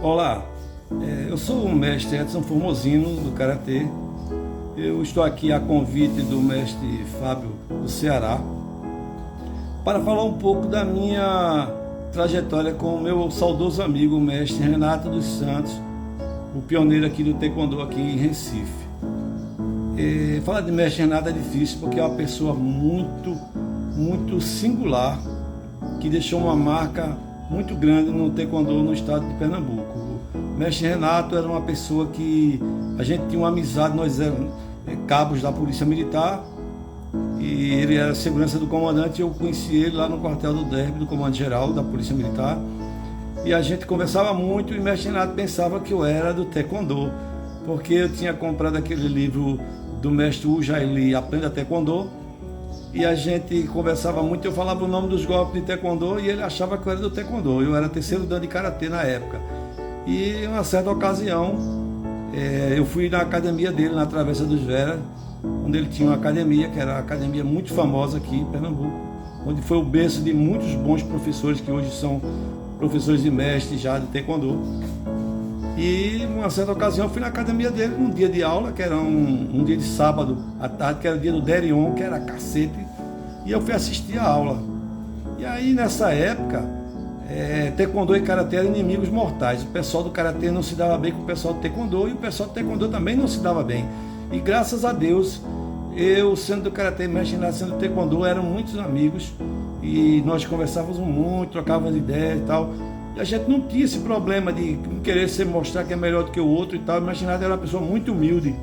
Olá, eu sou o mestre Edson Formosino do Karatê. Eu estou aqui a convite do mestre Fábio do Ceará para falar um pouco da minha trajetória com o meu saudoso amigo, o mestre Renato dos Santos, o pioneiro aqui do Taekwondo aqui em Recife. Falar de mestre Renato é difícil porque é uma pessoa muito singular que deixou uma marca muito grande no Taekwondo no estado de Pernambuco. O mestre Renato era uma pessoa que a gente tinha uma amizade, nós éramos cabos da Polícia Militar e ele era segurança do comandante. Eu conheci ele lá no quartel do Derby, do comando-geral da Polícia Militar, e a gente conversava muito. E o mestre Renato pensava que eu era do Taekwondo, porque eu tinha comprado aquele livro do mestre Ujaili, Aprenda Taekwondo, e a gente conversava muito. Eu falava o nome dos golpes de Taekwondo e ele achava que eu era do Taekwondo. Eu era terceiro dan de Karatê na época. E em uma certa ocasião, eu fui na academia dele, na Travessa dos Vera, onde ele tinha uma academia, que era uma academia muito famosa aqui em Pernambuco, onde foi o berço de muitos bons professores que hoje são professores e mestres já de Taekwondo. E em uma certa ocasião eu fui na academia dele num dia de aula, que era um dia de sábado à tarde, que era o dia do Derion, que era cacete, e eu fui assistir a aula. E aí nessa época, Taekwondo e Karatê eram inimigos mortais. O pessoal do Karatê não se dava bem com o pessoal do Taekwondo, e o pessoal do Taekwondo também não se dava bem. E graças a Deus, eu sendo do Karatê, mestre Renato sendo do Taekwondo, eram muitos amigos, e nós conversávamos muito, trocávamos ideias e tal. E a gente não tinha esse problema de querer se mostrar que é melhor do que o outro e tal. O mestre Renato era uma pessoa muito humilde,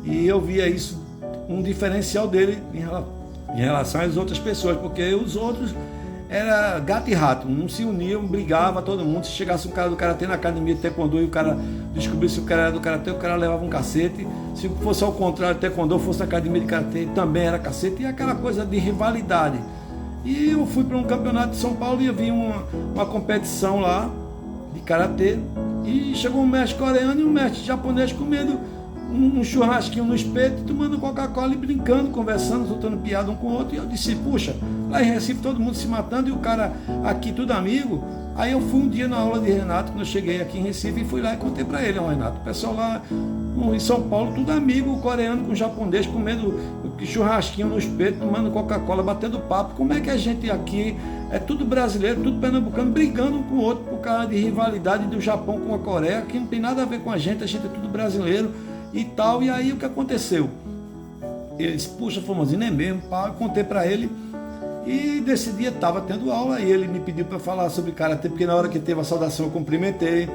e eu via isso, um diferencial dele em relação às outras pessoas, porque os outros era gato e rato, não se uniam, brigava todo mundo. Se chegasse um cara do Karatê na academia de Taekwondo e o cara descobrisse que o cara era do Karatê, o cara levava um cacete. Se fosse ao contrário, Taekwondo fosse na academia de Karatê, também era cacete, e aquela coisa de rivalidade. E eu fui para um campeonato de São Paulo e eu vi uma competição lá de Karatê, e chegou um mestre coreano e um mestre japonês comendo um churrasquinho no espeto, tomando Coca-Cola e brincando, conversando, soltando piada um com o outro. E eu disse, puxa, lá em Recife todo mundo se matando e o cara aqui tudo amigo. Aí eu fui um dia na aula de Renato, quando eu cheguei aqui em Recife, e fui lá e contei para ele: ó, Renato, o pessoal lá em São Paulo, tudo amigo, o coreano com o japonês, comendo churrasquinho no espeto, tomando Coca-Cola, batendo papo. Como é que a gente aqui é tudo brasileiro, tudo pernambucano, brigando um com o outro por causa de rivalidade do Japão com a Coreia, que não tem nada a ver com a gente é tudo brasileiro e tal. E aí o que aconteceu? Ele disse, puxa, Formosino, é mesmo, pá. Eu contei para ele, e desse dia estava tendo aula, e ele me pediu para falar sobre Karatê, porque na hora que teve a saudação eu cumprimentei,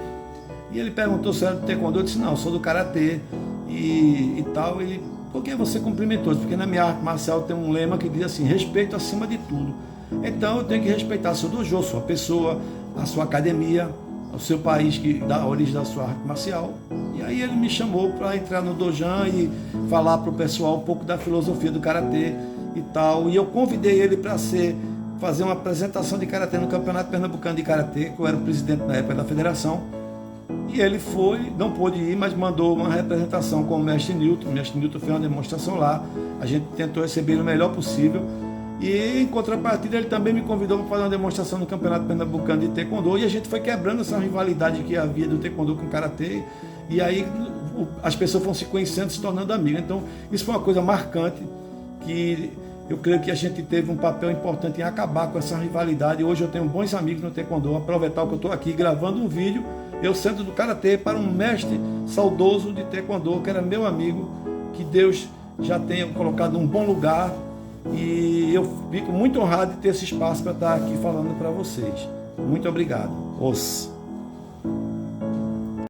e ele perguntou se era do Taekwondo. Eu disse, não, eu sou do Karatê e tal. Ele, por que você cumprimentou? Porque na minha arte marcial tem um lema que diz assim, respeito acima de tudo. Então eu tenho que respeitar seu dojo, sua pessoa, a sua academia, o seu país que dá a origem da sua arte marcial. E aí ele me chamou para entrar no dojan e falar para o pessoal um pouco da filosofia do Karatê e tal. E eu convidei ele para fazer uma apresentação de Karatê no Campeonato Pernambucano de Karatê, que eu era o presidente na época da federação. E ele foi, não pôde ir, mas mandou uma representação com o mestre Newton. O mestre Newton fez uma demonstração lá, a gente tentou receber o melhor possível. E em contrapartida ele também me convidou para fazer uma demonstração no Campeonato Pernambucano de Taekwondo, e a gente foi quebrando essa rivalidade que havia do Taekwondo com o Karatê, e aí as pessoas foram se conhecendo, se tornando amigas. Então isso foi uma coisa marcante, que eu creio que a gente teve um papel importante em acabar com essa rivalidade. Hoje eu tenho bons amigos no Taekwondo. Aproveitar que eu estou aqui gravando um vídeo, eu sendo do Karatê, para um mestre saudoso de Taekwondo, que era meu amigo, que Deus já tenha colocado num bom lugar. E eu fico muito honrado de ter esse espaço para estar aqui falando para vocês. Muito obrigado.